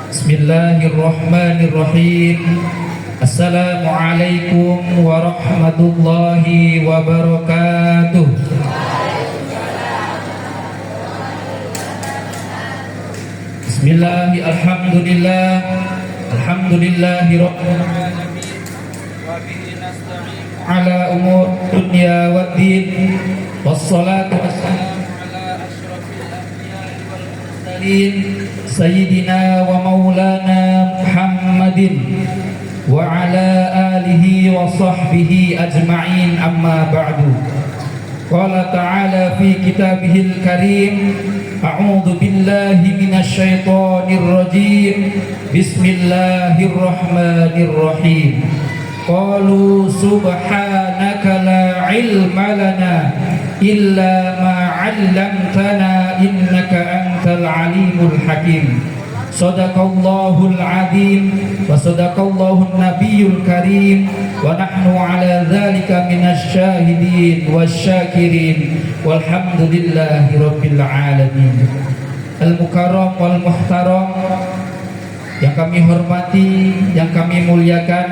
Bismillahirrahmanirrahim. Assalamualaikum warahmatullahi wabarakatuh. Bismillahi alhamdulillah. Alhamdulillahi rabbil alamin. Wa bihi nasta'in ala umur dunya waddin. Wassalatu wassalamu ala asyrafil anbiya'i wal mursalin sayyidina wa maulana Muhammadin wa ala alihi wa sahbihi ajma'in, amma ba'du. Qala ta'ala fi kitabihil karim, a'udzu billahi minasy syaithanir rajim. Bismillahirrahmanirrahim. Qalu subhanaka la ilma lana illa ma 'allamtana innaka antal alimul hakim. Sadaqallahul azim wa sadaqallahun nabiyyul karim wa nahnu ala dzalika minasy syahidin wasyakirin walhamdulillahi rabbil alamin. Al-mukarram wal muhtaram, yang kami hormati, yang kami muliakan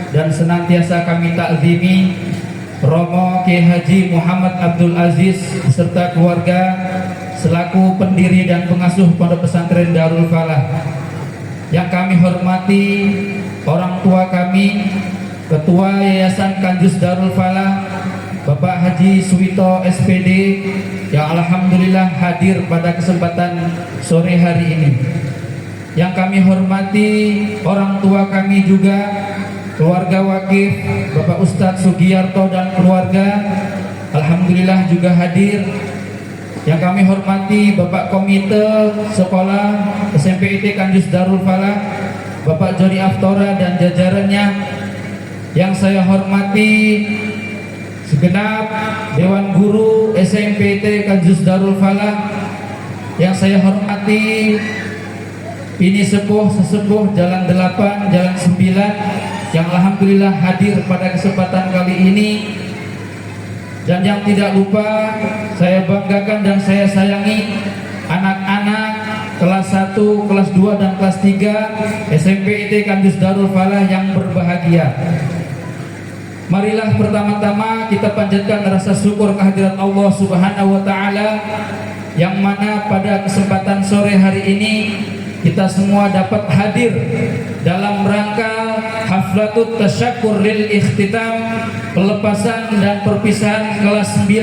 dan senantiasa kami takzimi, Romo Kiai Haji Muhammad Abdul Aziz beserta keluarga selaku pendiri dan pengasuh Pondok Pesantren Darul Falah. Yang kami hormati orang tua kami, Ketua Yayasan Kanjus Darul Falah, Bapak Haji Suwito SPD, yang alhamdulillah hadir pada kesempatan sore hari ini. Yang kami hormati orang tua kami juga, keluarga wakif Bapak Ustadz Sugiyarto dan keluarga, alhamdulillah juga hadir. Yang kami hormati Bapak Komite Sekolah SMP IT Kanjus Darul Falah, Bapak Joni Aftora dan jajarannya. Yang saya hormati segenap Dewan Guru SMP IT Kanjus Darul Falah. Yang saya hormati ini sesepuh Jalan 8, Jalan 9 yang alhamdulillah hadir pada kesempatan kali ini. Dan yang tidak lupa saya banggakan dan saya sayangi anak-anak kelas 1, kelas 2 dan kelas 3 SMP IT Kanjus Darul Falah yang berbahagia. Marilah pertama-tama kita panjatkan rasa syukur kehadirat Allah Subhanahu wa taala, yang mana pada kesempatan sore hari ini kita semua dapat hadir dalam rangka haflatut tasyakkur lil ikhtitam, pelepasan dan perpisahan kelas 9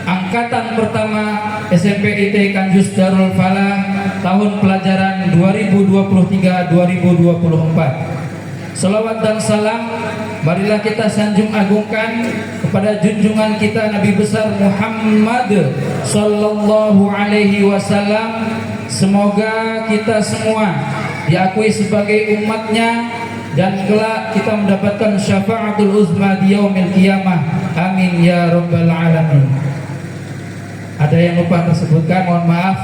angkatan pertama SMP IT Kanjus Darul Falah tahun pelajaran 2023-2024. Salawat dan salam marilah kita sanjung agungkan kepada junjungan kita Nabi besar Muhammad sallallahu alaihi wasallam. Semoga kita semua diakui sebagai umatnya dan kelak kita mendapatkan syafaatul uzma di yaumil qiyamah. Amin ya rabbal alamin. Ada yang lupa tersebutkan, mohon maaf.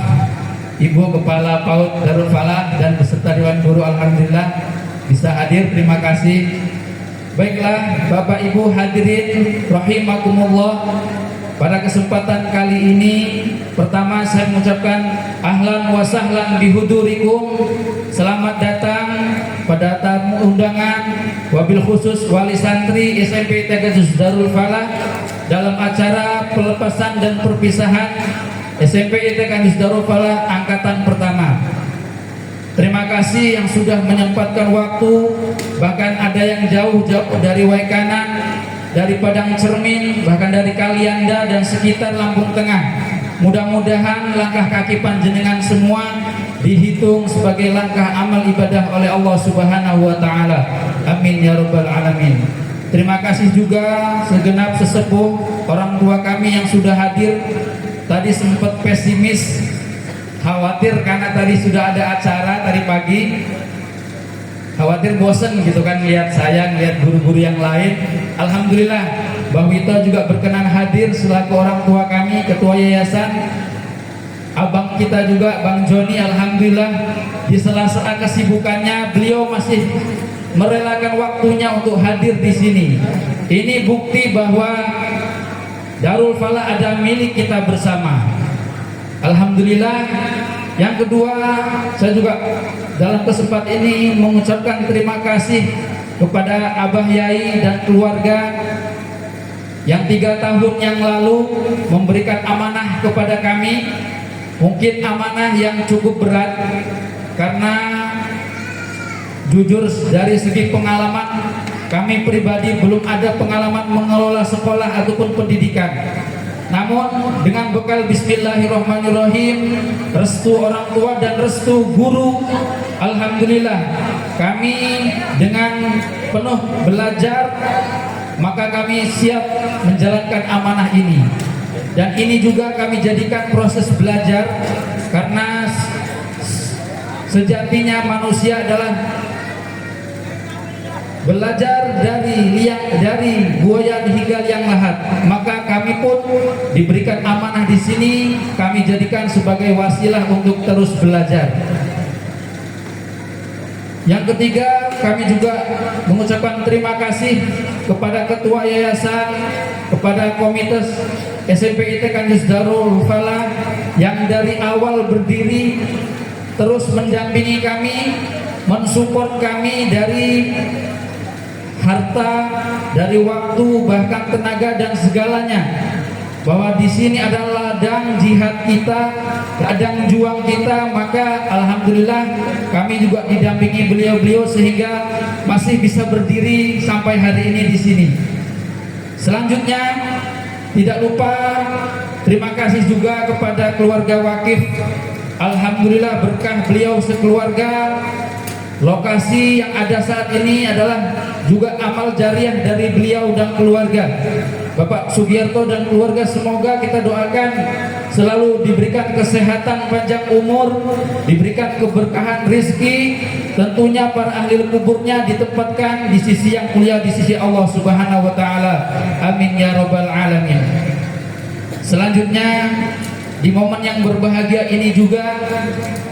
Ibu Kepala PAUD Darul Falah dan beserta Dewan Guru alhamdulillah bisa hadir, terima kasih. Baiklah Bapak Ibu hadirin rahimakumullah, pada kesempatan kali ini pertama saya mengucapkan ahlan wa sahlan bihudurikum, selamat datang pada tamu undangan, wabil khusus wali santri SMP Kanjus Darul Falah dalam acara pelepasan dan perpisahan SMP Kanjus Darul Falah angkatan pertama. Terima kasih yang sudah menyempatkan waktu, bahkan ada yang jauh-jauh dari Waikanan, dari Padang Cermin, bahkan dari Kalianda dan sekitar Lampung Tengah. Mudah-mudahan langkah kaki panjenengan semua dihitung sebagai langkah amal ibadah oleh Allah Subhanahu wa taala. Amin ya rabbal alamin. Terima kasih juga segenap sesepuh orang tua kami yang sudah hadir. Tadi sempat pesimis, khawatir karena tadi sudah ada acara tadi pagi. Khawatir bosen gitu kan lihat saya, lihat guru-guru yang lain. Alhamdulillah Bang Wito juga berkenan hadir selaku orang tua kami, ketua yayasan. Abang kita juga Bang Joni, alhamdulillah di sela-sela kesibukannya beliau masih merelakan waktunya untuk hadir di sini. Ini bukti bahwa Darul Falah ada milik kita bersama. Alhamdulillah Yang kedua, saya juga dalam kesempatan ini mengucapkan terima kasih kepada Abah Yai dan keluarga yang 3 tahun yang lalu memberikan amanah kepada kami. Mungkin amanah yang cukup berat, karena jujur dari segi pengalaman kami pribadi belum ada pengalaman mengelola sekolah ataupun pendidikan. Namun dengan bekal bismillahirrahmanirrahim, restu orang tua dan restu guru, alhamdulillah kami dengan penuh belajar, maka kami siap menjalankan amanah ini. Dan ini juga kami jadikan proses belajar, karena sejatinya manusia adalah belajar dari buaya hingga liang lahat. Maka kami pun diberikan amanah di sini, kami jadikan sebagai wasilah untuk terus belajar. Yang ketiga, kami juga mengucapkan terima kasih kepada ketua yayasan, kepada komite SMP IT Kanjus Darul Falah yang dari awal berdiri terus mendampingi kami, mensupport kami dari harta, dari waktu, bahkan tenaga dan segalanya. Bahwa di sini adalah ladang jihad kita, ladang juang kita, maka alhamdulillah kami juga didampingi beliau-beliau sehingga masih bisa berdiri sampai hari ini di sini. Selanjutnya, tidak lupa terima kasih juga kepada keluarga Wakif. Alhamdulillah berkah beliau sekeluarga, lokasi yang ada saat ini adalah juga amal jariah dari beliau dan keluarga. Bapak Sugiarto dan keluarga, semoga kita doakan selalu diberikan kesehatan panjang umur, diberikan keberkahan rizki, tentunya para ahli kuburnya ditempatkan di sisi yang mulia, di sisi Allah Subhanahu wa Ta'ala. Amin ya Rabbal Alamin. Selanjutnya, di momen yang berbahagia ini juga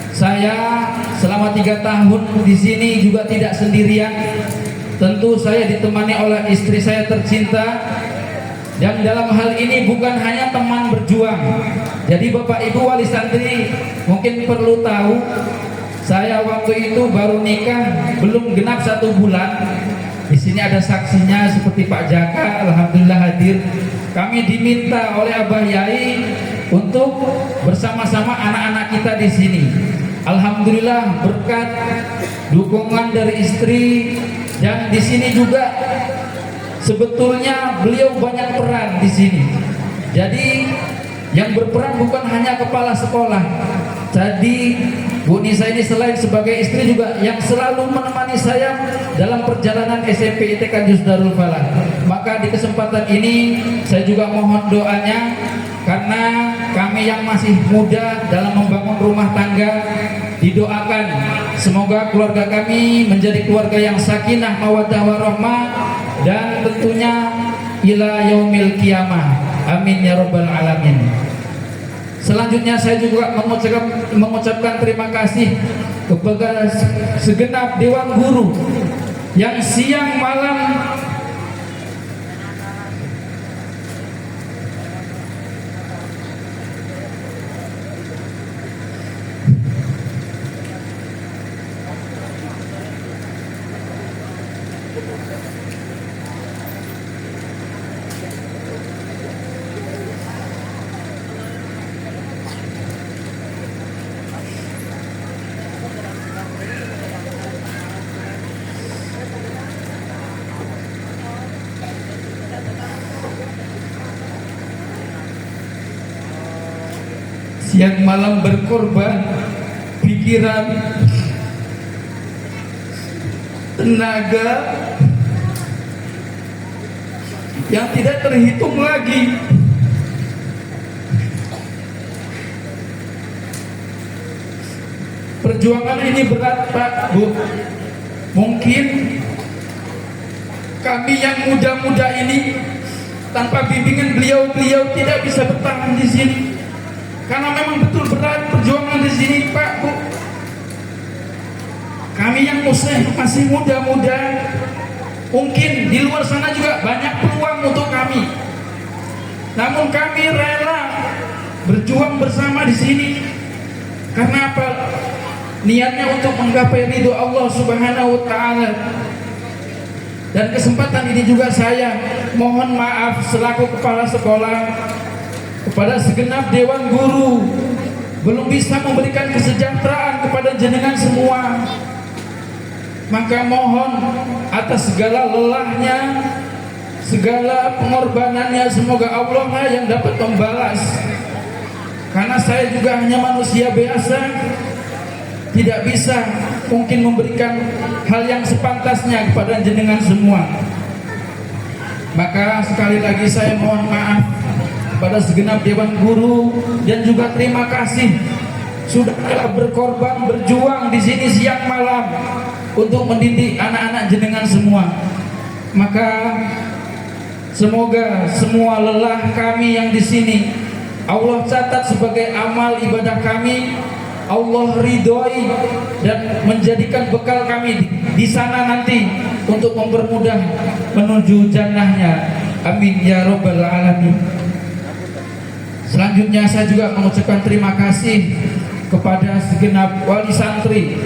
saya selama 3 tahun di sini juga tidak sendirian. Tentu saya ditemani oleh istri saya tercinta, dan dalam hal ini bukan hanya teman berjuang. Jadi Bapak Ibu wali santri mungkin perlu tahu, saya waktu itu baru nikah belum genap 1 bulan. Di sini ada saksinya seperti Pak Jaka, alhamdulillah hadir. Kami diminta oleh Abah Yai untuk bersama-sama anak-anak kita di sini. Alhamdulillah berkat dukungan dari istri, dan di sini juga sebetulnya beliau banyak peran di sini. Jadi yang berperan bukan hanya kepala sekolah. Jadi Bu Nisa ini selain sebagai istri juga yang selalu menemani saya dalam perjalanan SMP IT Kanjus Darul Falah. Maka di kesempatan ini saya juga mohon doanya, karena kami yang masih muda dalam membangun rumah tangga, didoakan semoga keluarga kami menjadi keluarga yang sakinah mawaddah warahmah, dan tentunya ila yaumil qiyamah. Amin ya Rabbal Alamin. Selanjutnya saya juga mengucapkan terima kasih kepada segenap dewan guru yang siang malam siang malam berkorban pikiran, tenaga yang tidak terhitung lagi. Perjuangan ini berat Pak, Bu. Mungkin kami yang muda-muda ini tanpa bimbingan beliau-beliau tidak bisa bertahan di sini. Karena memang betul berat perjuangan di sini Pak, Bu. Kami yang masih muda-muda, mungkin di luar sana juga banyak peluang untuk kami. Namun kami rela berjuang bersama di sini. Karena apa? Niatnya untuk menggapai ridho Allah Subhanahu wa taala. Dan kesempatan ini juga saya mohon maaf selaku kepala sekolah kepada segenap dewan guru, belum bisa memberikan kesejahteraan kepada jenengan semua. Maka mohon atas segala lelahnya, segala pengorbanannya, semoga Allah lah yang dapat membalas. Karena saya juga hanya manusia biasa, tidak bisa mungkin memberikan hal yang sepantasnya kepada jenengan semua. Maka sekali lagi saya mohon maaf kepada segenap dewan guru, dan juga terima kasih sudah berkorban, berjuang di sini siang malam untuk mendidik anak-anak jenengan semua. Maka semoga semua lelah kami yang di sini Allah catat sebagai amal ibadah kami, Allah ridhoi dan menjadikan bekal kami di sana nanti untuk mempermudah menuju jannahnya. Amin ya rabbal alamin. Selanjutnya saya juga mengucapkan terima kasih kepada segenap wali santri,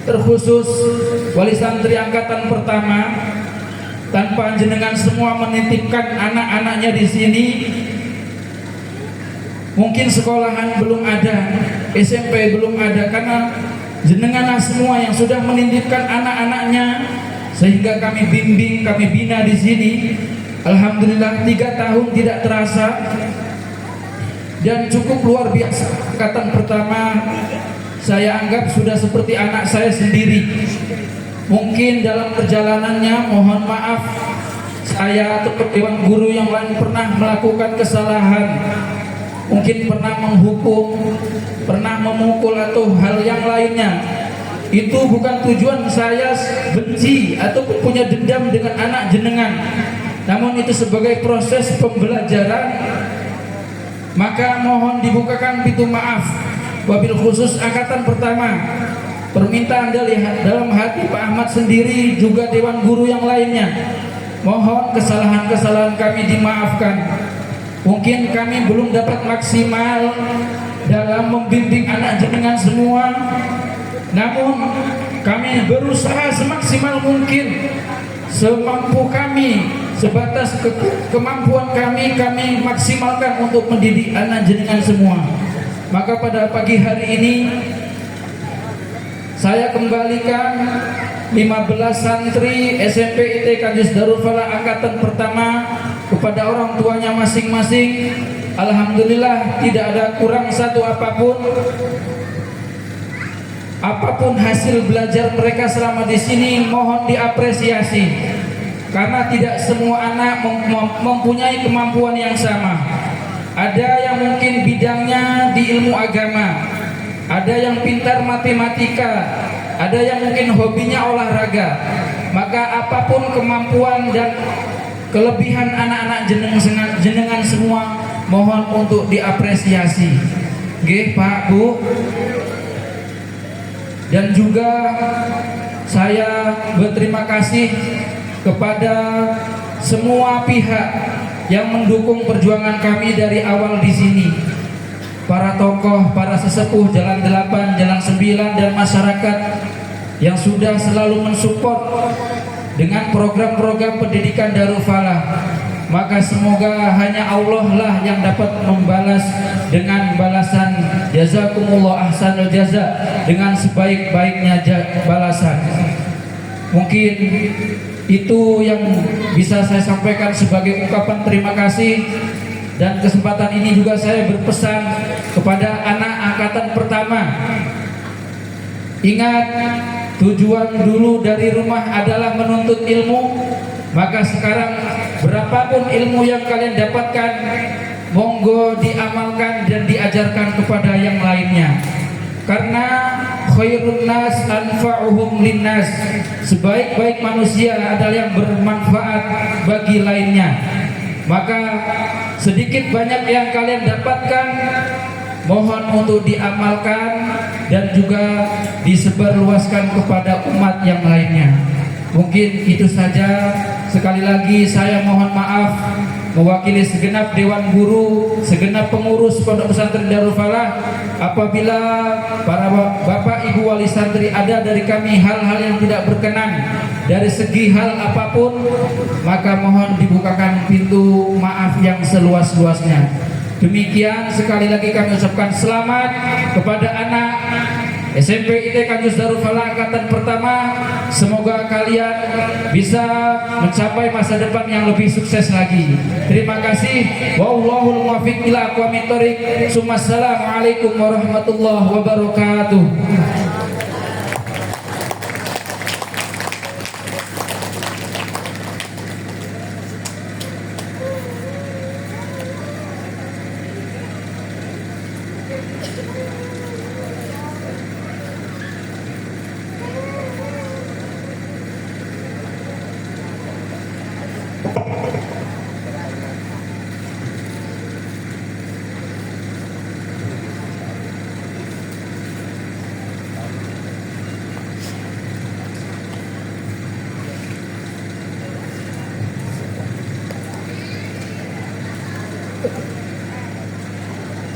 terkhusus wali santri angkatan pertama. Tanpa jenengan semua menitipkan anak-anaknya di sini, mungkin sekolahan belum ada, SMP belum ada, karena jenengan semua yang sudah menitipkan anak-anaknya sehingga kami bimbing, kami bina di sini. Alhamdulillah 3 tahun tidak terasa dan cukup luar biasa. Angkatan pertama saya anggap sudah seperti anak saya sendiri. Mungkin dalam perjalanannya mohon maaf saya atau dewan guru yang lain pernah melakukan kesalahan, mungkin pernah menghukum, pernah memukul atau hal yang lainnya. Itu bukan tujuan saya benci ataupun punya dendam dengan anak jenengan, namun itu sebagai proses pembelajaran. Maka mohon dibukakan pintu maaf. Wabil khusus angkatan pertama, permintaan dalam hati Pak Ahmad sendiri, juga dewan guru yang lainnya, mohon kesalahan-kesalahan kami dimaafkan. Mungkin kami belum dapat maksimal dalam membimbing anak jenengan semua, namun kami berusaha semaksimal mungkin, semampu kami, sebatas kemampuan kami maksimalkan untuk mendidik anak jenengan semua. Maka pada pagi hari ini saya kembalikan 15 santri SMP IT Kajis Darul Falah angkatan pertama kepada orang tuanya masing-masing. Alhamdulillah tidak ada kurang satu apapun. Apapun hasil belajar mereka selama di sini mohon diapresiasi, karena tidak semua anak mempunyai kemampuan yang sama. Ada yang mungkin bidangnya di ilmu agama, ada yang pintar matematika, ada yang mungkin hobinya olahraga. Maka apapun kemampuan dan kelebihan anak-anak jenengan semua mohon untuk diapresiasi. Nggih Pak Bu. Dan juga saya berterima kasih kepada semua pihak yang mendukung perjuangan kami dari awal di sini. Para tokoh, para sesepuh Jalan 8, Jalan 9 dan masyarakat yang sudah selalu mensupport dengan program-program pendidikan Darul Falah. Maka semoga hanya Allah lah yang dapat membalas dengan balasan jazakumullah ahsanul jaza, dengan sebaik-baiknya balasan. Mungkin itu yang bisa saya sampaikan sebagai ungkapan terima kasih. Dan kesempatan ini juga saya berpesan kepada anak angkatan pertama, ingat, tujuan dulu dari rumah adalah menuntut ilmu. Maka sekarang berapapun ilmu yang kalian dapatkan, monggo diamalkan dan diajarkan kepada yang lainnya. Karena khairun nas anfa'uhum linnas, sebaik-baik manusia adalah yang bermanfaat bagi lainnya. Maka sedikit banyak yang kalian dapatkan mohon untuk diamalkan dan juga disebarluaskan kepada umat yang lainnya. Mungkin itu saja. Sekali lagi saya mohon maaf mewakili segenap dewan guru, segenap pengurus Pondok Pesantren Darul Falah, apabila para bapak ibu wali santri ada dari kami hal-hal yang tidak berkenan dari segi hal apapun, maka mohon dibukakan pintu maaf yang seluas-luasnya. Demikian sekali lagi kami ucapkan selamat kepada anak SMP ITK Juz Darul Falah angkatan pertama. Semoga kalian bisa mencapai masa depan yang lebih sukses lagi. Terima kasih. Wallahul muwaffiq ila aqwamit thoriq. Assalamualaikum warahmatullahi wabarakatuh.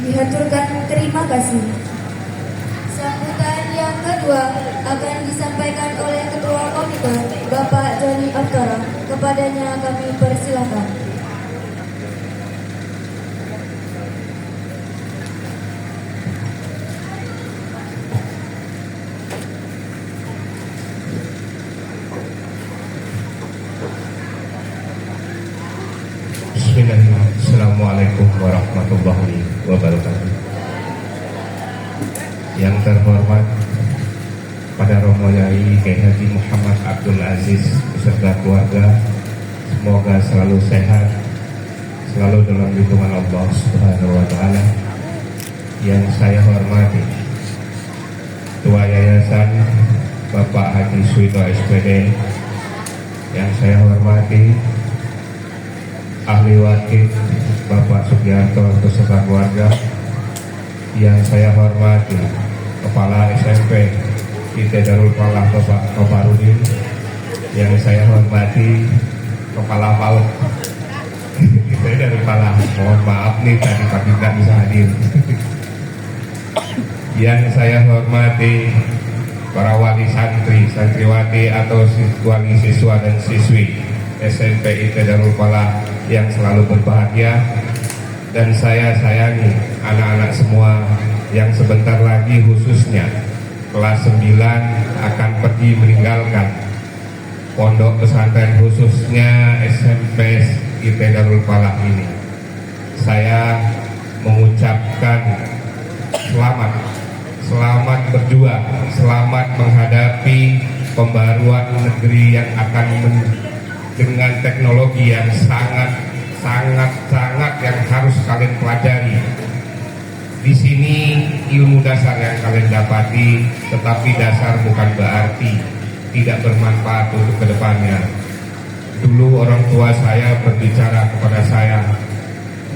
Dihaturkan terima kasih. Sambutan yang kedua akan disampaikan oleh Ketua Komite Bapak Joni Oktara. Kepadanya kami persilakan. Bismillahirrahmanirrahim. Assalamualaikum warahmatullahi wabarakatuh. Yang terhormat pada Romo Yai Kiai Haji Muhammad Abdul Aziz beserta keluarga, semoga selalu sehat, selalu dalam lindungan Allah Subhanahu wa taala. Yang saya hormati Ketua Yayasan Bapak Haji Suito SPD, yang saya hormati Ahli Waris Bapak Sugiarto beserta keluarga, yang saya hormati Kepala SMP ITK Darul Falah Bapak Koparudin, yang saya hormati Kepala PAUD ITK Darul Falah, mohon maaf nih tadi pagi tidak bisa hadir. Yang saya hormati para wali santri, santriwati atau wali siswa dan siswi SMP ITK Darul Falah yang selalu berbahagia, dan saya sayangi anak-anak semua yang sebentar lagi khususnya kelas 9 akan pergi meninggalkan pondok pesantren khususnya SMP ITK Darul Falah ini. Saya mengucapkan selamat berjuang, selamat menghadapi pembaruan negeri yang akan dengan teknologi yang sangat yang harus kalian pelajari. Di sini ilmu dasar yang kalian dapati, tetapi dasar bukan berarti tidak bermanfaat untuk kedepannya. Dulu orang tua saya berbicara kepada saya,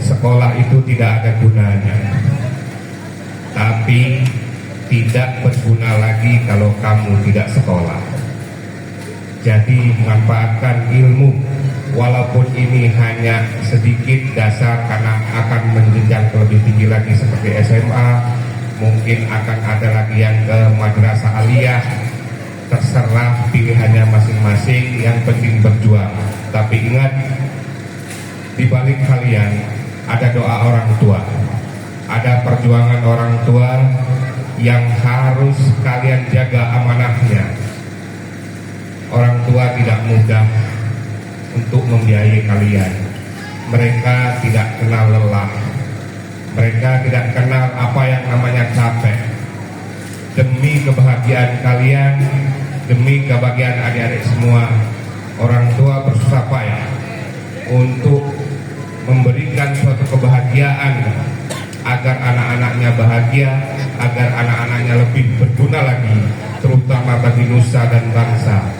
sekolah itu tidak ada gunanya, tapi tidak berguna lagi kalau kamu tidak sekolah. Jadi memanfaatkan ilmu, walaupun ini hanya sedikit dasar, karena akan menjenjang ke lebih tinggi lagi seperti SMA, mungkin akan ada lagi yang ke madrasah aliyah, terserah pilihannya masing-masing, yang penting berjuang. Tapi ingat, di balik kalian ada doa orang tua, ada perjuangan orang tua yang harus kalian jaga amanahnya. Orang tua tidak mudah untuk membiayai kalian. Mereka tidak kenal lelah, mereka tidak kenal apa yang namanya capek. Demi kebahagiaan kalian, demi kebahagiaan adik-adik semua, orang tua bersusah payah untuk memberikan suatu kebahagiaan agar anak-anaknya bahagia, agar anak-anaknya lebih berguna lagi, terutama bagi nusa dan bangsa.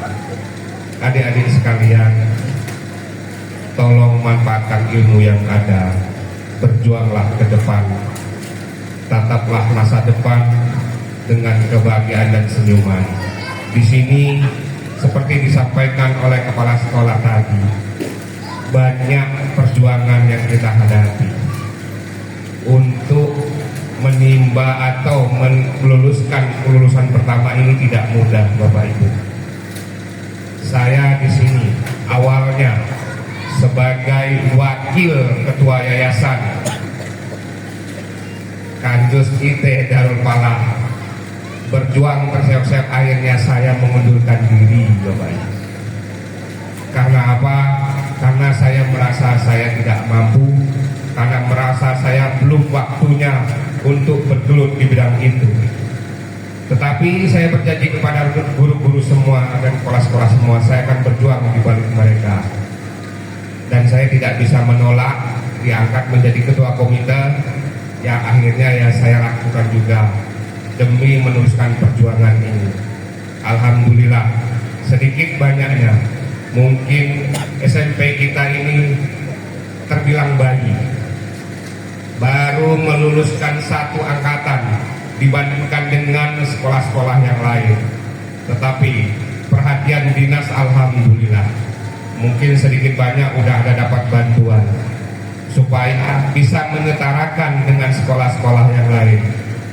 Adik-adik sekalian, tolong manfaatkan ilmu yang ada, berjuanglah ke depan, tataplah masa depan dengan kebahagiaan dan senyuman. Di sini seperti disampaikan oleh kepala sekolah tadi, banyak perjuangan yang kita hadapi untuk menimba atau meluluskan kelulusan pertama ini tidak mudah, Bapak Ibu. Saya di sini awalnya sebagai wakil ketua yayasan Kanjus IT Darul Falah, berjuang terseok-seok, akhirnya saya mengundurkan diri, Bapak Ibu. Karena apa? Karena saya merasa saya tidak mampu, karena merasa saya belum waktunya untuk bergelut di bidang itu. Tetapi saya berjanji kepada guru-guru semua dan sekolah-sekolah semua, saya akan berjuang di balik mereka. Dan saya tidak bisa menolak diangkat menjadi ketua komite, yang akhirnya ya saya lakukan juga demi meneruskan perjuangan ini. Alhamdulillah, sedikit banyaknya mungkin SMP kita ini terbilang bayi, baru meluluskan satu angkatan dibandingkan dengan sekolah-sekolah yang lain. Tetapi perhatian dinas alhamdulillah, mungkin sedikit banyak udah ada dapat bantuan supaya bisa menyetarakan dengan sekolah-sekolah yang lain.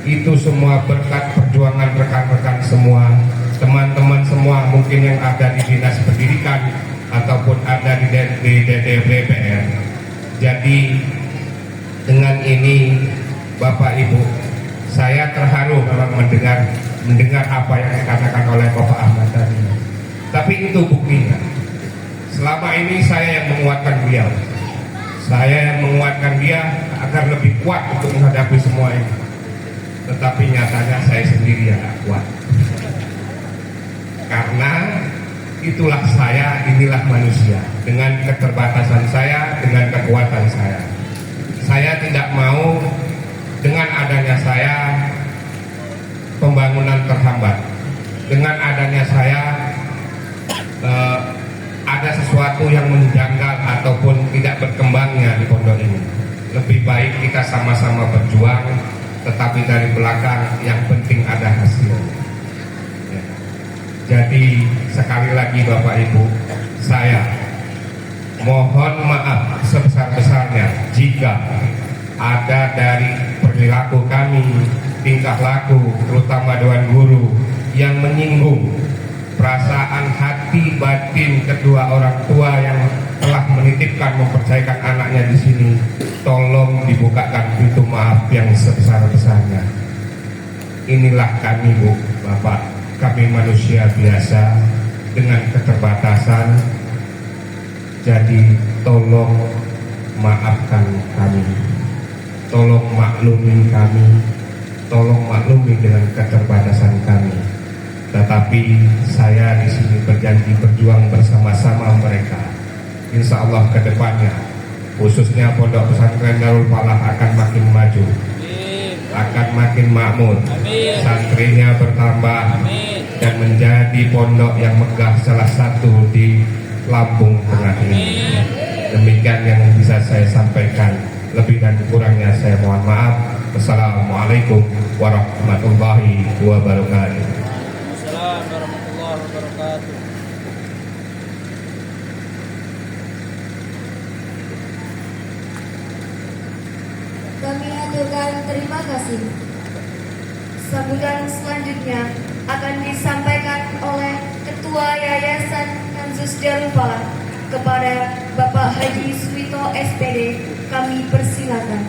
Itu semua berkat perjuangan rekan-rekan semua, teman-teman semua, mungkin yang ada di dinas pendidikan ataupun ada di DPR. Jadi dengan ini Bapak Ibu, saya terharu memang mendengar apa yang dikatakan oleh Bapak Ahmad tadi. Tapi itu buktinya, selama ini saya yang menguatkan beliau, saya yang menguatkan dia agar lebih kuat untuk menghadapi semua ini. Tetapi nyatanya saya sendiri yang gak kuat. Karena itulah saya, inilah manusia, dengan keterbatasan saya, dengan kekuatan saya. Saya tidak mau dengan adanya saya pembangunan terhambat. Dengan adanya saya ada sesuatu yang menjanggal ataupun tidak berkembangnya di pondok ini. Lebih baik kita sama-sama berjuang, tetapi dari belakang yang penting ada hasil. Ya. Jadi sekali lagi Bapak Ibu, saya mohon maaf sebesar-besarnya jika ada dari perilaku kami, tingkah laku, terutama Dewan Guru yang menyinggung perasaan hati batin kedua orang tua yang telah menitipkan, mempercayakan anaknya di sini. Tolong dibukakan pintu maaf yang sebesar-besarnya. Inilah kami, Bu, Bapak, kami manusia biasa dengan keterbatasan. Jadi tolong maafkan kami, tolong maklumi kami, tolong maklumi dengan keterbatasan kami. Tetapi saya di sini berjanji berjuang bersama-sama mereka. Insya Allah ke depannya, khususnya Pondok Pesantren Darul Falah akan makin maju, akan makin makmur, santrinya bertambah, dan menjadi pondok yang megah salah satu di Lampung Tengah ini. Demikian yang bisa saya sampaikan. Lebih dan kurangnya saya mohon maaf. Wassalamualaikum warahmatullahi wabarakatuh. Assalamualaikum warahmatullahi wabarakatuh. Kami aturkan terima kasih. Sambutan selanjutnya akan disampaikan oleh Ketua Yayasan Kanjus Darul Falah kepada Bapak Haji Suwito SPD. Kami persilakan.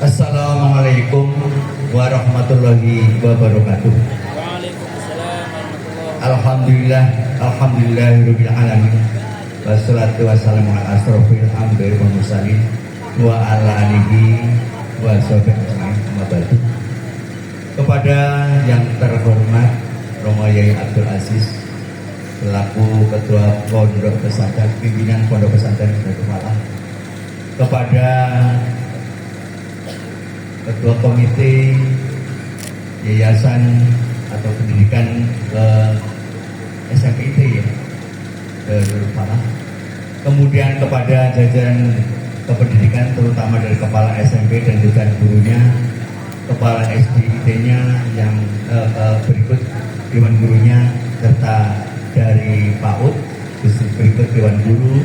Assalamualaikum warahmatullahi wabarakatuh. Waalaikumsalam warahmatullahi wabarakatuh. Alhamdulillah, alhamdulillahirabbil alamin. Wassalatu wassalamu ala asrofil anbiya'i wal mursalin wa ala alihi wa sahbihi ajmain. Amma ba'du. Kepada yang terhormat Romo Yai Abdul Aziz selaku Ketua Pondok Pesantren, pimpinan Pondok Pesantren Darul Falah, kepada Ketua Komite Yayasan atau Pendidikan SMP IT ya, Darul Falah. Kemudian kepada jajaran kependidikan terutama dari kepala SMP dan juga gurunya, kepala SDIT-nya yang berikut Dewan Gurunya, serta dari PAUD berikut Dewan Guru,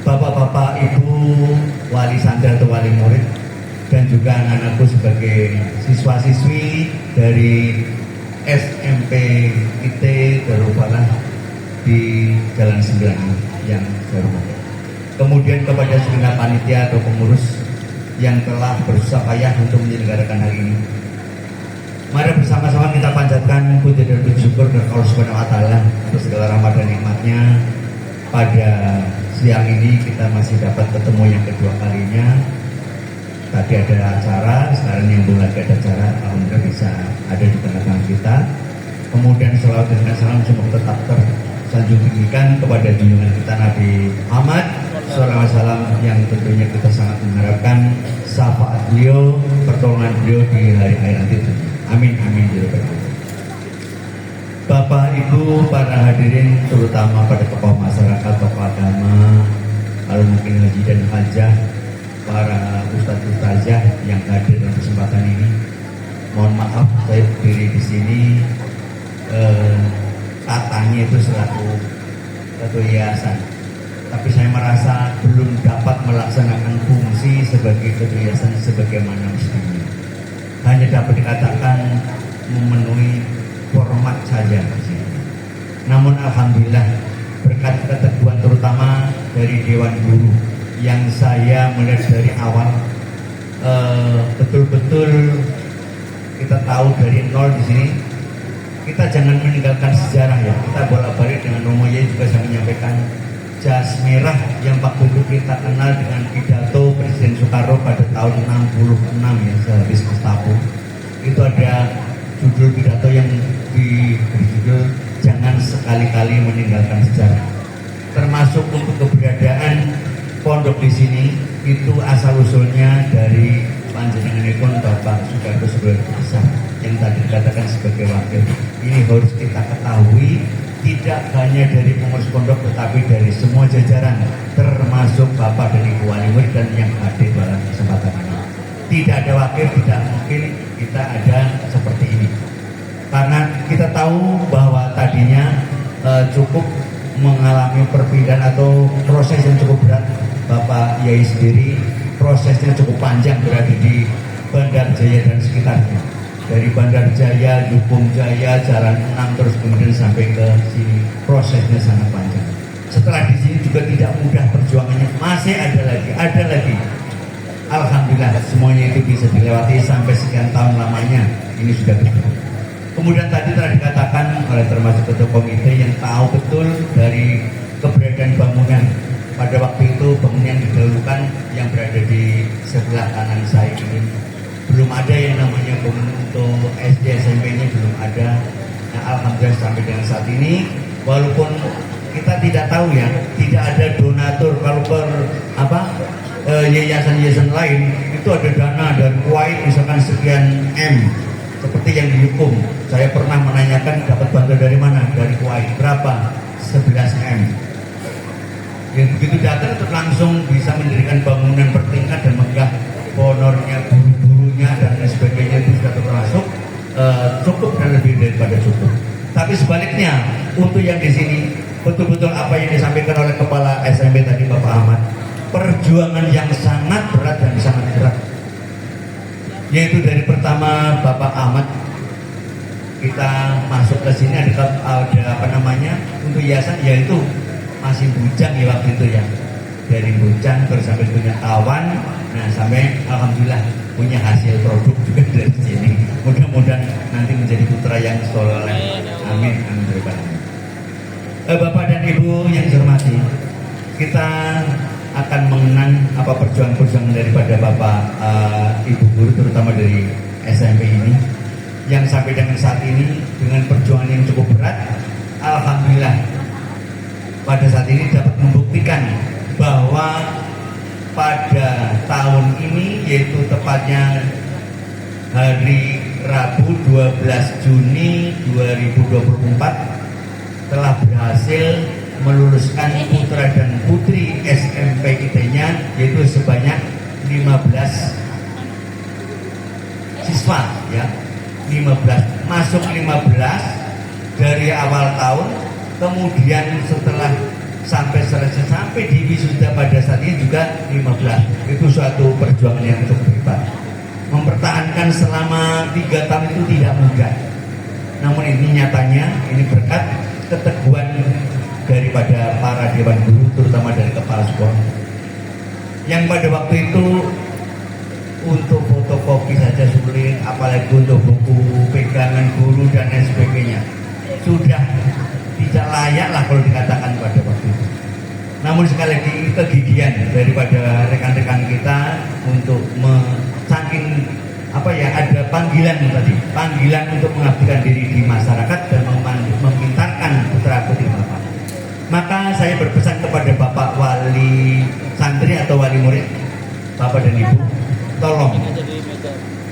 Bapak-bapak, Ibu, wali santri atau wali murid, dan juga anak-anakku sebagai siswa-siswi dari SMP IT Darul Falah di Jalan 9 yang saya hormati. Kemudian kepada segenap panitia atau pengurus yang telah bersusah payah untuk menyelenggarakan hal ini. Mari bersama-sama kita panjatkan puji dan syukur kepada Allah Subhanahu wa taala atas segala rahmat dan nikmatnya. Pada siang ini kita masih dapat ketemu yang kedua kalinya. Tadi ada acara, sekarang yang belum lagi ada acara, alhamdulillah bisa ada di tengah-tengah kita. Kemudian selawat dan salam semoga tetap tersanjung tinggikan kepada junjungan kita Nabi Muhammad SAW, yang tentunya kita sangat mengharapkan syafaat beliau, pertolongan beliau di hari-hari nanti. Amin amin ya rabbal alamin. Bapak Ibu para hadirin, terutama pada tokoh masyarakat, tokoh agama, kalau mungkin haji dan hajah, para ustadz ustazah yang hadir dalam kesempatan ini, mohon maaf saya berdiri di sini katanya itu selaku yayasan, tapi saya merasa belum dapat melaksanakan fungsi sebagai yayasan sebagaimana mestinya. Hanya dapat dikatakan memenuhi format saja di sini. Namun alhamdulillah berkat keteguhan terutama dari Dewan Guru yang saya melihat dari awal betul-betul kita tahu dari nol di sini. Kita jangan meninggalkan sejarah ya. Kita bolak-balik dengan Romo Yai juga saya menyampaikan jas merah yang waktu itu kita kenal dengan pidato Presiden Soekarno pada tahun 66 ya, sehabis Gestapo. Itu ada judul pidato yang berjudul jangan sekali-kali meninggalkan sejarah. Termasuk untuk keberadaan pondok di sini itu asal usulnya dari panjenenganipun Bapak Soekarno sebagai besar yang tadi dikatakan sebagai wakil. Ini harus kita ketahui, tidak hanya dari pengurus pondok tetapi dari semua jajaran, termasuk Bapak dan Ibu wali murid dan yang hadir dalam kesempatan ini. Tidak ada wakil, tidak mungkin kita ada seperti ini. Karena kita tahu bahwa tadinya cukup mengalami perpindahan atau proses yang cukup berat. Bapak Yai sendiri prosesnya cukup panjang berada di Bandar Jaya dan sekitarnya. Dari Bandar Jaya, Dukung Jaya, Jalan 6 terus kemudian sampai ke sini, prosesnya sangat panjang. Setelah di sini juga tidak mudah perjuangannya, masih ada lagi. Alhamdulillah semuanya itu bisa dilewati sampai sekian tahun lamanya. Ini sudah betul. Kemudian tadi telah dikatakan oleh termasuk ketua komite yang tahu betul dari keberadaan bangunan. Pada waktu itu bangunan yang didahulukan yang berada di sebelah kanan saya ini belum ada yang namanya bangunan untuk SD SMP-nya belum ada. Nah, alhamdulillah sampai dengan saat ini, walaupun kita tidak tahu ya, tidak ada donatur. Kalau yayasan-yayasan lain itu ada dana dari Kuwait misalkan sekian M, seperti yang dihukum. Saya pernah menanyakan dapat bantuan dari mana? Dari Kuwait. Berapa? 11 M. Yang begitu datang itu langsung bisa mendirikan bangunan bertingkat dan megah, honornya, guru-gurunya dan lain sebagainya itu sudah termasuk cukup dan lebih daripada cukup. Tapi sebaliknya untuk yang di sini betul-betul apa yang disampaikan oleh Kepala SMP tadi Bapak Ahmad, perjuangan yang sangat berat dan sangat berat. Yaitu dari pertama Bapak Ahmad kita masuk ke sini ada apa namanya untuk yayasan, yaitu masih bujang ya waktu itu ya, dari bujang terus sampai punya kawan, nah sampai alhamdulillah punya hasil produk juga dari sini. Mudah-mudahan nanti menjadi putra yang soleh. Amin amin. Bapak dan Ibu yang saya hormati, kita akan mengenang apa perjuangan daripada Bapak Ibu guru terutama dari SMP ini yang sampai dengan saat ini dengan perjuangan yang cukup berat, alhamdulillah pada saat ini dapat membuktikan bahwa pada tahun ini, yaitu tepatnya hari Rabu 12 Juni 2024, telah berhasil meluluskan putra dan putri SMP ITE-nya, yaitu sebanyak 15 siswa ya. 15 masuk 15 dari awal tahun, kemudian setelah sampai selesai sampai di wisuda pada saat ini juga 15. Itu suatu perjuangan yang cukup hebat. Mempertahankan selama 3 tahun itu tidak mudah. Namun ini nyatanya ini berkat keteguhan daripada para dewan guru, terutama dari kepala sekolah, yang pada waktu itu untuk fotokopi saja sulit, apalagi untuk buku pegangan guru dan lain sebagainya. Sudah tidak layak lah kalau dikatakan pada waktu itu. Namun sekali lagi kegigihan daripada rekan-rekan kita untuk saking ada panggilan tadi, panggilan untuk mengabdikan diri di masyarakat dan memintarkan putra putri Bapak. Maka saya berpesan kepada Bapak wali santri atau wali murid, Bapak dan Ibu, tolong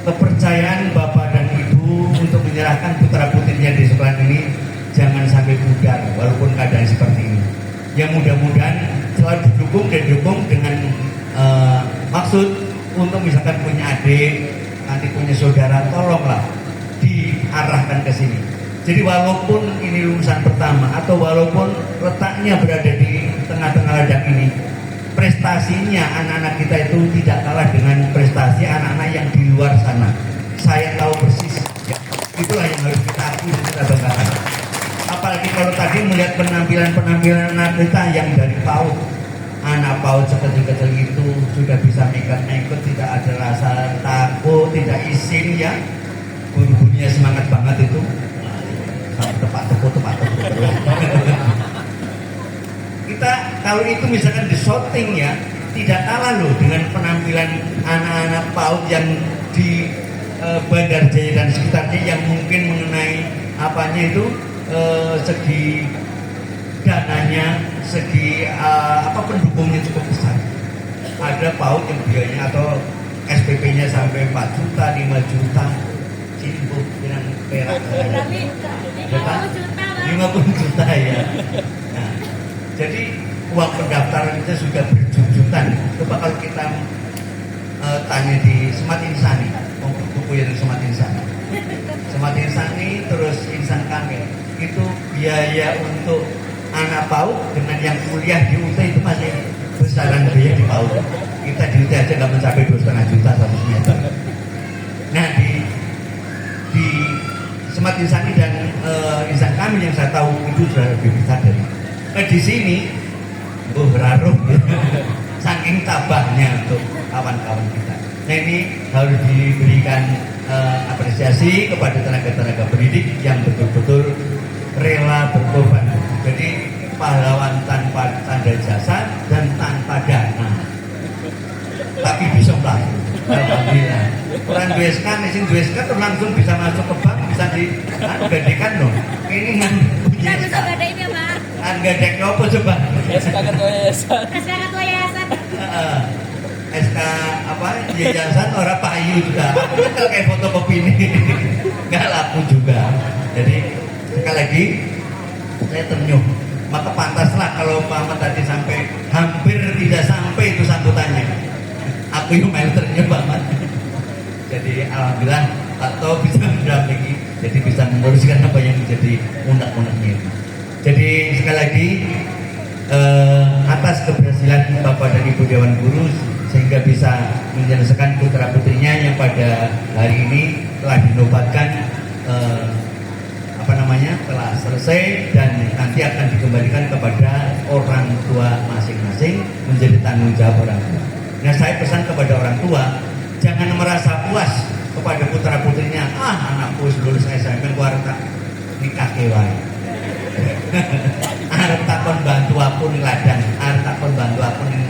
kepercayaan Bapak dan Ibu untuk menyerahkan putra putrinya di sekolah ini jangan sampai pudar walaupun keadaan seperti ini. Yang mudah-mudahan selalu didukung dengan maksud untuk misalkan punya adik, nanti punya saudara, tolonglah diarahkan ke sini. Jadi walaupun ini lulusan pertama atau walaupun letaknya berada di tengah-tengah ladang ini, prestasinya anak-anak kita itu tidak kalah dengan prestasi anak-anak yang di luar sana. Saya tahu persis ya. Itulah yang harus kita akui dan kita banggakan. Apalagi kalau tadi melihat penampilan anak kita yang dari PAUD, anak PAUD sekecil-kecil itu sudah bisa mengikut, tidak ada rasa takut, tidak isin ya, guru-gurunya semangat banget itu, tepat tepu terus. Kita kalau itu misalkan di shooting ya, tidak kalah loh dengan penampilan anak-anak PAUD yang di Bandar Jaya dan sekitarnya, yang mungkin mengenai segi dananya, segi pendukungnya cukup besar. Ada PAUD yang biayanya atau SPP-nya sampai 4 juta, 5 juta. Sini Bu, dengan perak. 50 juta ya. Nah, jadi uang pendaftaran itu sudah berjujutan. Coba kalau kita tanya di Smart Insani, buku yang Smart Insani. Smart Insani terus Insan Kamil, itu biaya untuk anak PAUD dengan yang kuliah di UT itu masih besaran biaya di PAUD. Kita di UT aja nggak mencapai 2,5 juta 1 semester. Nah di Smart Insani dan Insan Kamil yang saya tahu itu sudah lebih besar dari. Di sini beraruh ya. Saking tabahnya untuk kawan-kawan kita. Nah ini harus diberikan apresiasi kepada tenaga-tenaga pendidik yang betul-betul rela berkorban. Jadi pahlawan tanpa tanda jasa dan tanpa dana, tapi bisa melaku. Alhamdulillah. Orang DSK, mesin DSK terus langsung bisa masuk ke bank, bisa digadekan loh. Ini kan punya SK. ini Pak. Gadek apa coba? SK Ketua Yayasan. SK Ketua Yayasan. SK yayasan orang Pak Ayu juga. Aku kan kayak fotokopi ini nggak laku juga. Jadi sekali lagi saya ternyuh. Maka pantaslah kalau Pak Ahmad tadi sampai hampir tidak sampai itu sambutannya. Aku yang main ternyuh banget. Jadi alhamdulillah Pak To bisa mendampingi, jadi bisa menguruskan apa yang menjadi undang-undangnya. Jadi sekali lagi atas keberhasilan Bapak dan Ibu Dewan Guru sehingga bisa menyelesaikan putra putrinya yang pada hari ini telah dinobatkan telah selesai dan nanti akan dikembalikan kepada orang tua masing-masing menjadi tanggung jawab orang tua. Nah saya pesan kepada orang tua, jangan merasa puas kepada putra putrinya, anakku lulus SMP keluar tak nikah kewae. Arep takon bantu aku ning ladang, arep takon bantu aku ning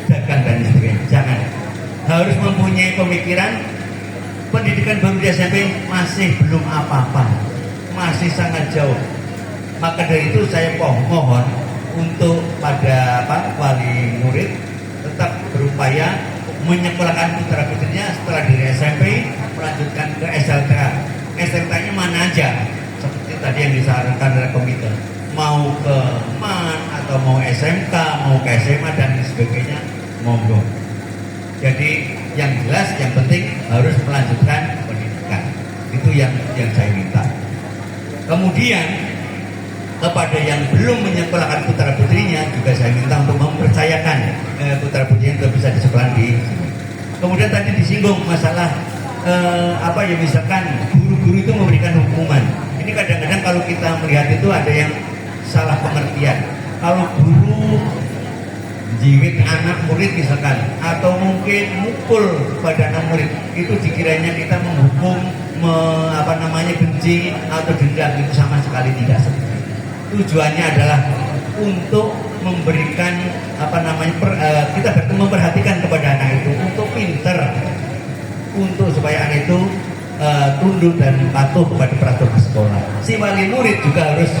dagang dan sebagainya. Jangan. Harus mempunyai pemikiran pendidikan baru di SMP masih belum apa-apa, masih sangat jauh. Maka dari itu saya mohon untuk pada wali murid tetap berupaya menyekolahkan putra putrinya setelah dari SMP melanjutkan ke SLTA. SLTA-nya mana aja? Seperti tadi yang disarankan oleh komite mau ke MAN atau mau SMK, mau ke SMA dan sebagainya, monggo. Jadi yang jelas, yang penting harus melanjutkan pendidikan. Itu yang saya minta. Kemudian kepada yang belum menyekolahkan putra putrinya juga saya minta untuk mempercayakan putra putrinya untuk bisa disekolahkan di sini. Kemudian tadi disinggung masalah misalkan guru-guru itu memberikan hukuman. Ini kadang-kadang kalau kita melihat itu ada yang salah pengertian. Kalau guru jiwit anak murid misalkan, atau mungkin mukul pada anak murid, itu dikiranya kita menghukum benci atau dendam. Itu sama sekali tidak seperti itu. Tujuannya adalah untuk memberikan kita memperhatikan kepada anak itu untuk pinter, untuk supaya anak itu tunduk dan patuh kepada peraturan sekolah. Si wali murid juga harus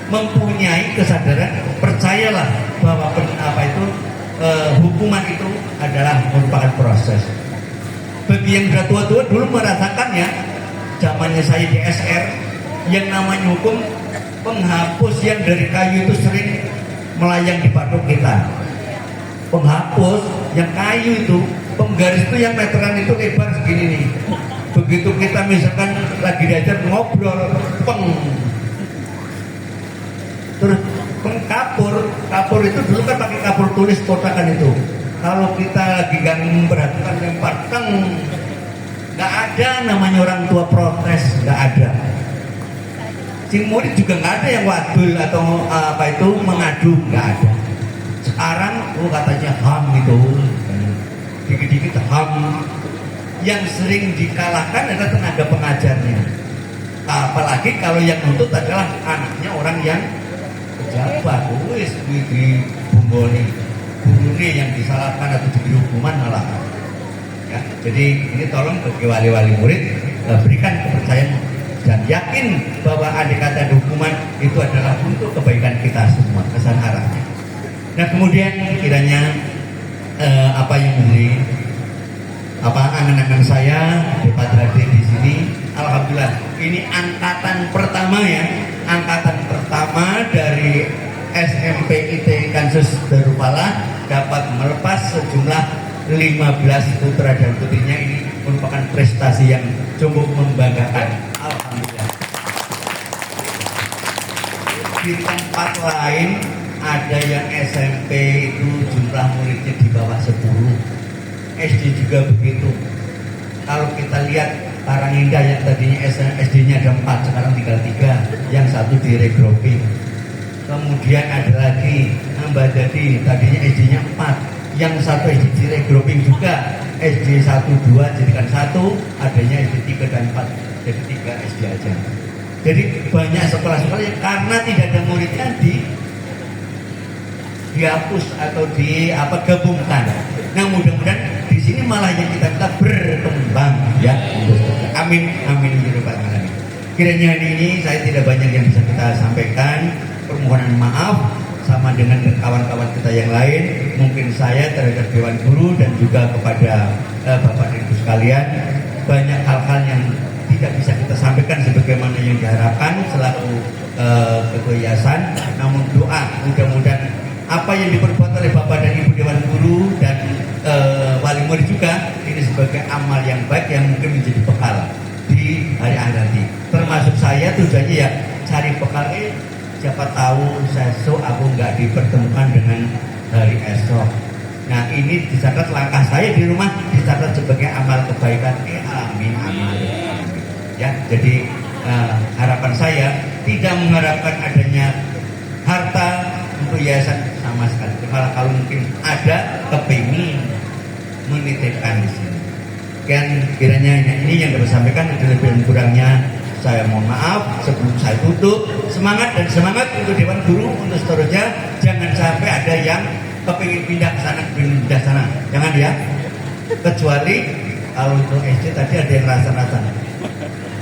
mempunyai kesadaran, percayalah bahwa hukuman itu adalah merupakan proses. Bagi yang sudah tua-tua dulu merasakannya, zamannya saya di SR, yang namanya hukum penghapus yang dari kayu itu sering melayang di patok kita. Penghapus yang kayu itu, penggaris itu yang meteran itu lebar segini nih. Begitu kita misalkan lagi diajar ngobrol, terus kapur itu dulu kan pakai kapur tulis kotakan itu. Kalau kita lagi gak memperhatikan lempar nggak ada namanya orang tua protes, nggak ada. Si murid juga nggak ada yang wadul atau mengadu, nggak ada. Sekarang katanya HAM itu, dikit-dikit HAM. Yang sering dikalahkan adalah tenaga pengajarnya. Apalagi kalau yang nuntut adalah anaknya orang yang pejabat, di bumboni, gurunya yang disalahkan atau diberi hukuman malah. Ya, jadi ini tolong bagi wali-wali murid berikan kepercayaan dan yakin bahwa andai kata hukuman itu adalah untuk kebaikan kita semua, kesan arahnya. Nah kemudian kiranya apa yang menjadi angan-angan saya dapat hadir di sini, alhamdulillah ini angkatan pertama dari SMP IT Kansus Darupala dapat melepas sejumlah 15 putra dan putrinya. Ini merupakan prestasi yang cukup membanggakan, alhamdulillah. Di tempat lain ada yang SMP itu jumlah muridnya di bawah 10, SD juga begitu. Kalau kita lihat Karangindah yang tadinya SD-nya ada 4, sekarang tinggal 3, yang satu di regrouping. Kemudian ada lagi Mbadadi, tadinya SD-nya 4, yang satu SD di regrouping juga, SD 1, 2 jadikan 1, adanya SD 3 dan 4, jadi 3 SD aja. Jadi banyak sekolah-sekolah yang karena tidak ada muridnya dihapus atau gabungkan. Nah mudah-mudahan di sini malah yang kita minta berkembang, ya. Amin, amin ya rabbal alamin. Kiranya hari ini saya tidak banyak yang bisa kita sampaikan. Permohonan maaf sama dengan kawan-kawan kita yang lain. Mungkin saya terhadap Dewan Guru dan juga kepada Bapak dan Ibu sekalian, banyak hal-hal yang tidak bisa kita sampaikan sebagaimana yang diharapkan selaku ketua yayasan. Namun doa mudah-mudahan apa yang diperbuat oleh Bapak dan Ibu Dewan Guru dan wali murid juga ini sebagai amal yang baik yang mungkin menjadi bekal di hari akhir nanti. Termasuk saya tujuannya ya cari bekal, siapa tahu besok aku nggak dipertemukan dengan hari esok. Nah ini dicatat langkah saya di rumah, dicatat sebagai amal kebaikan. Amin, amin. Ya, jadi harapan saya tidak mengharapkan adanya harta untuk yayasan sama sekali. Kalau mungkin ada kepingin menitipkan di sini. Dan kiranya ini yang dapat sampaikan, ada lebih dan kurangnya saya mohon maaf. Sebelum saya tutup, semangat untuk Dewan Guru untuk seterusnya. Jangan sampai ada yang kepingin pindah ke sana, pindah sana. Jangan ya. Kecuali kalau untuk SD tadi ada yang rasa-rasa.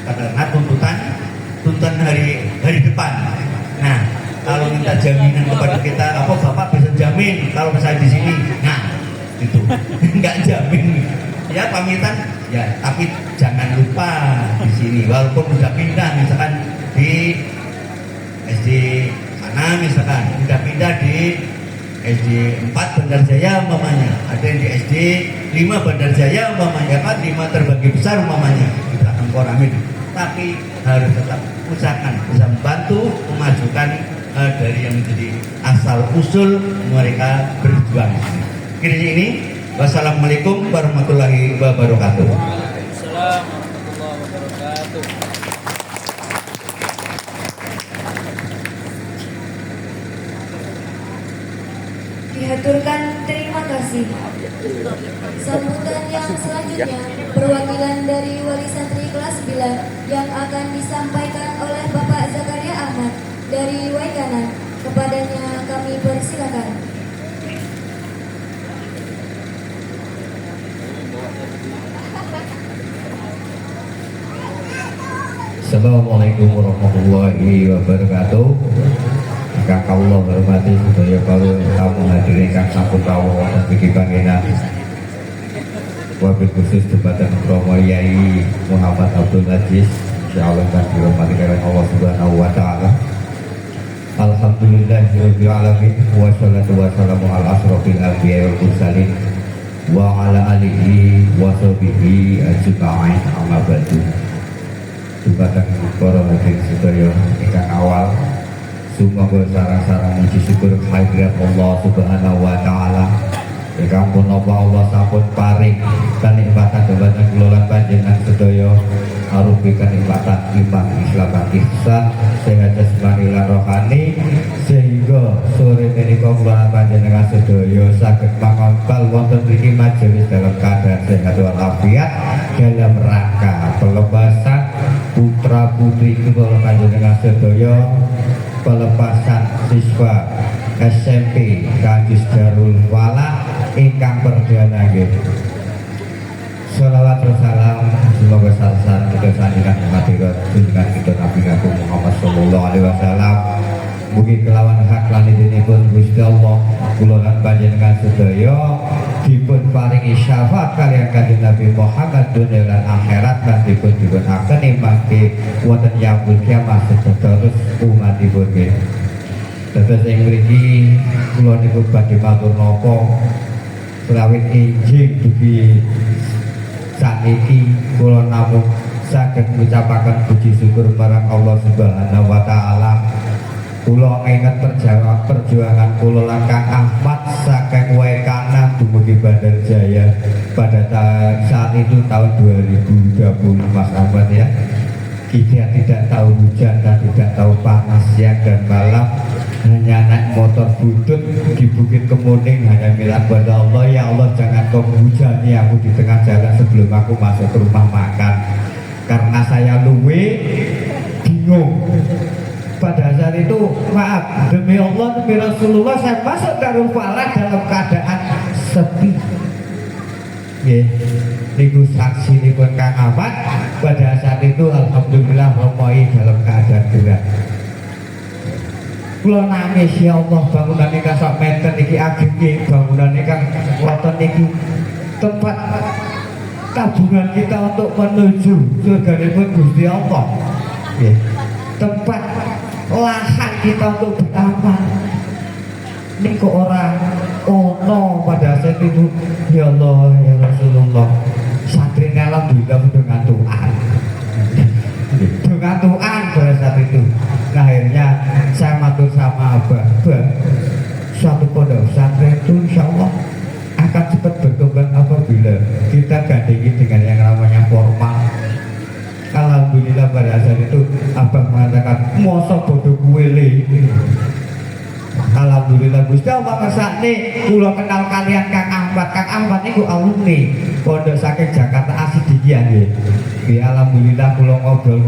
Karena tuntutan hari depan. Nah, kalau minta jaminan kepada kita, apa Bapak bisa jamin kalau misalnya di sini? Nah, itu nggak jamin. Ya pamitan, ya tapi jangan lupa di sini. Walaupun sudah pindah, misalkan di SD sana misalkan pindah-pindah di SD 4 Bandar Jaya umpamanya, ada yang di SD 5 Bandar Jaya umpamanya, kan 5 terbagi besar umpamanya di belakang Koramil, tapi harus tetap usahakan bisa membantu memajukan dari yang menjadi asal usul mereka berjuang. Kiranya ini, wassalamualaikum warahmatullahi wabarakatuh. Waalaikumsalam warahmatullahi wabarakatuh. Dihaturkan terima kasih. Sambutan yang selanjutnya perwakilan dari Wali Santri kelas 9 yang akan disampaikan oleh Bapak Zakaria Ahmad dari Waikanan. Kepadanya kami persilakan. Assalamualaikum warahmatullahi wabarakatuh. Kang kawula hormati sedaya kawula tamu hadirin kang sampun kawula wonten mriki panggenan. Wabil khusus dumateng Romo Yai Muhammad Abdul Aziz, insyaallah kang dirahmati kalian Allah Subhanahu wa taala. Alhamdulillahirabbil alamin wassalatu wassalamu ala asrofil anbiya'i wal mursalin wa ala alihi wa sahbihi ajma'in amma ba'du. Dumateng para hadirin sedaya ingkang awal, sumangga sareng-sareng muji syukur kehadirat Allah Subhanahu wa taala. Ingkang punapa Allah sampun paring kanikmatan dumateng kula lan panjenengan sedaya arupi kanikmatan iman, Islam lan ihsan, sehat jasmani lan rohani, sehingga sore menika kula lan panjenengan sedaya saged mangontal wonten mriki majelis dalam keadaan sehat walafiat dalam rangka pelepasan putra putri kula panjenengan sedaya, pelepasan siswa SMP Kajis Darul Falah ingkang perdana nggih. Shalawat wa salam semoga sareng kita sanjungan hadirat junjungan kita Nabi Muhammad sallallahu alaihi wasallam. Mugi kelawan hak lan idinipun Gusti Allah kula lan panjenengan sedaya dipun paringi syafaat kaliyan Kanjeng Nabi Muhammad dunya lan akhirat lan dipun akeni mangke wonten yaumul kiamah sedados umatipun nggih. Dados ing mriki kula niku badhe matur napa selawit injing dugi sakniki kula namung saged ngucapaken puji syukur marang Allah Subhanahu wa taala. Kula inget perjuangan kula lan Kang Ahmad saking Waikanan dumugi Bandar Jaya pada saat itu tahun 2020 Mas Ahmad ya. Kita tidak tahu hujan dan tidak tahu panas siang dan malam, hanya naik motor butut di Bukit Kemuning, hanya bilang kepada Allah, ya Allah jangan kau menghujani aku di tengah jalan sebelum aku masuk ke rumah makan, karena saya luwe bingung. Pada saat itu maaf, demi Allah demi Rasulullah saya masuk Darul Falah dalam keadaan sepi. Niku saksi nipun Kang Ahmad pada saat itu alhamdulillah Romo'i dalam keadaan gerak. Kula nangis ya Allah, bangunan ingkang sak meter niki ageng nggih, bangunan ingkang wonten niki tempat tabungan kita untuk menuju surganipun Gusti Allah. Nggih. Tempat lahan kita untuk beramal. Niku ora ono pada saat itu ya Allah ya Rasulullah. Santri alhamdulillah dengan Tuhan. Dengan Tuhan pada saat itu. Nah, akhirnya saya matur sama Abah, suatu pondok pesantren itu insya Allah akan cepat berkembang apabila kita gandengi dengan yang namanya formal. Alhamdulillah pada saat itu Abah mengatakan mosok bodoh kuele. Alhamdulillah Gusti Allah kersane kula kenal kalian Kang Ahmad. Kang Ahmad niku alumni pondok saking Jakarta Asidikian nggih. Alhamdulillah kula ngobrol.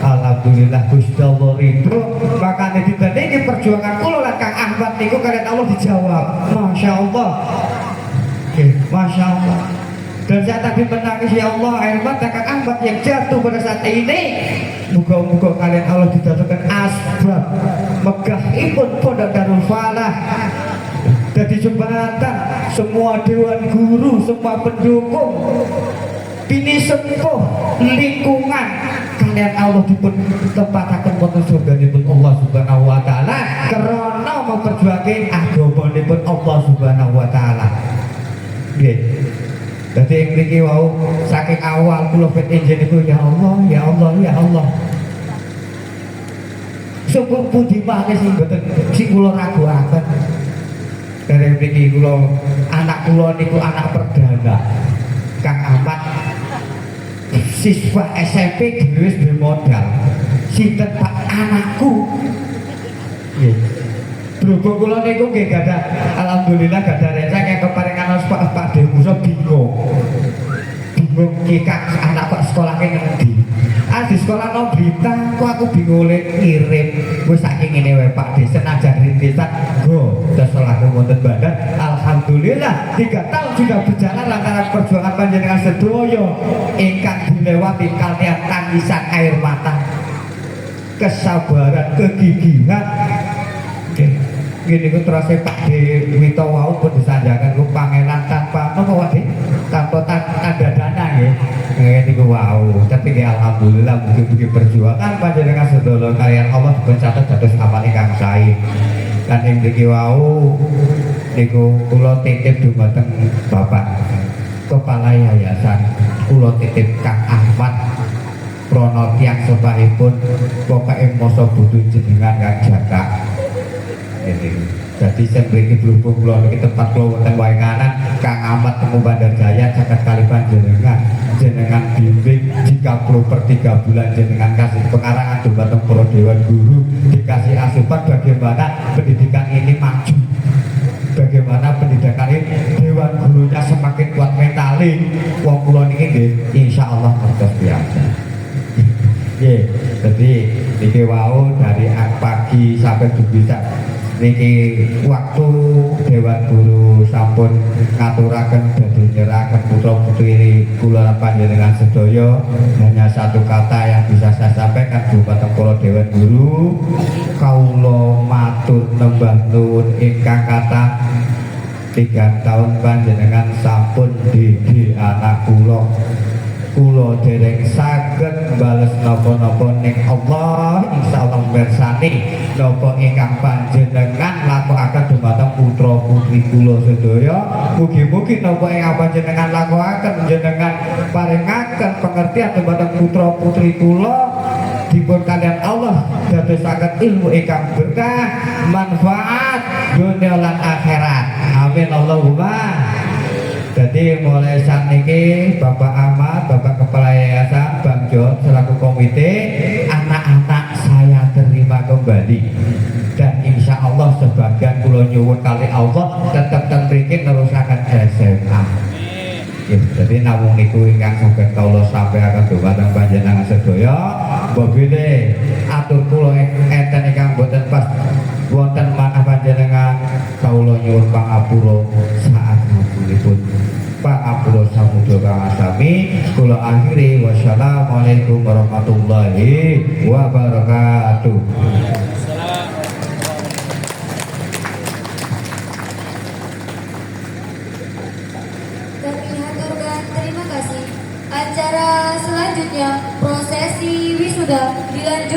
Alhamdulillah Gusti Allah ridho. Makane dibandingi perjuangan kula lan Kang Ahmad niku kalian Allah dijawab. Masya Allah. Masya Allah. Dan saya tadi menangis ya Allah, air mata Kang Ahmad yang jatuh pada saat ini. Muga-muga kalian Allah dijatuhkan asbab megahipun pondok Darul Falah. Jadi jembatan semua dewan guru, semua pendukung bini sepuh lingkungan kalian Allah dipun tempataken wonten surganipun Allah Subhanahu wa taala karena memperjuangkan agamanipun Allah Subhanahu wa taala. Nggih. Dadi mriki wau saking awal kula pet enjin niku ya Allah, ya Allah, ya Allah. Syukur puji mangke sing boten sing kula raguaken. Dari mriki kula anak kula niku anak perdana. Kang Ahmad siswa SMP wis duwe modal. Sinten Pak anakku? Nggih. Berhubung kula niku nggih gadah alhamdulillah gadah rezeki yang keparingan Pak Demusa bingung ki Kak anak kok sekolah ke ngendi. Di sekolah no berita kok aku bingung ngirim wis saking ngene wae Pak De senajan rintisan go sekolah wonten Bandan alhamdulillah 3 tahun sudah berjalan lantaran perjuangan panjenengan sedaya ingkang dilewati kalian tangisan air mata kesabaran kegigihan. Gini ku terus Pak De Wito wau pun disanjakan ku pangenan tanpa apa wae tanpa tanda dana nggih. Ngene niku wau. Tapi alhamdulillah mugi-mugi perjuangan panjenengan sedaya kalian Allah dipencatet dados amal ingkang sae. Lan ing mriki wau niku kula titip dumateng Bapak Kepala Yayasan, kula titip Kang Ahmad Prono tiyang sebahipun pokoke masa butuh jenengan Kang Jaka. Jadi saya beri berhubung kula niki tempat kula wonten Wainganan Kang Ahmad temu Bandar Jaya caket kali jenengan bimbing 30/3 bulan jenengan kasih pengarangan dumateng para dewan guru dikasih asupan bagaimana pendidikan ini maju, bagaimana pendidikan ini dewan gurunya semakin kuat mentali. Wong kula niki nggih insyaallah kertas biasa. Jadi niki wau dari pagi sampai bisa niki waktu dewan guru sampun ngaturaken dadi nyerahaken putra-putri kula panjenengan sedaya. Hanya satu kata yang bisa saya sampaikan dumateng para dewan guru, kaula matur nembah nuwun ingkang kathah 3 tahun panjenengan sampun didik anak kula. Kula dereng saged bales napa-napa ning Allah insyaallah mirsani napa ingkang panjenengan lakokaken dumateng putra putri kula sedaya. Mugi-mugi napa ingkang panjenengan lakokaken jenengan paringaken pengertian dumateng putra putri kula dipun kalian Allah dadosaken ilmu ingkang berkah manfaat dunia lan akhirat. Amin Allahumma. Jadi mulai saat ini Bapak Ahmad, Bapak Kepala Yayasan, Bang John selaku komite, anak-anak saya terima kembali. Dan insya Allah sebagian pulau nyuwun kali Allah tetap terbikin nerusakan SMA. Jadi namun niku ingkang saged kula sampaikan dumateng panjenengan sedaya. Bobile atur kula enten ingkang boten pas wonten manah panjenengan kula nyuwun pangapura saat ngapunipun. Pangapura samudya kang asami kula akhiri wassalamualaikum warahmatullahi wabarakatuh. Kami haturkan terima kasih. Acara selanjutnya prosesi wisuda dilanjutkan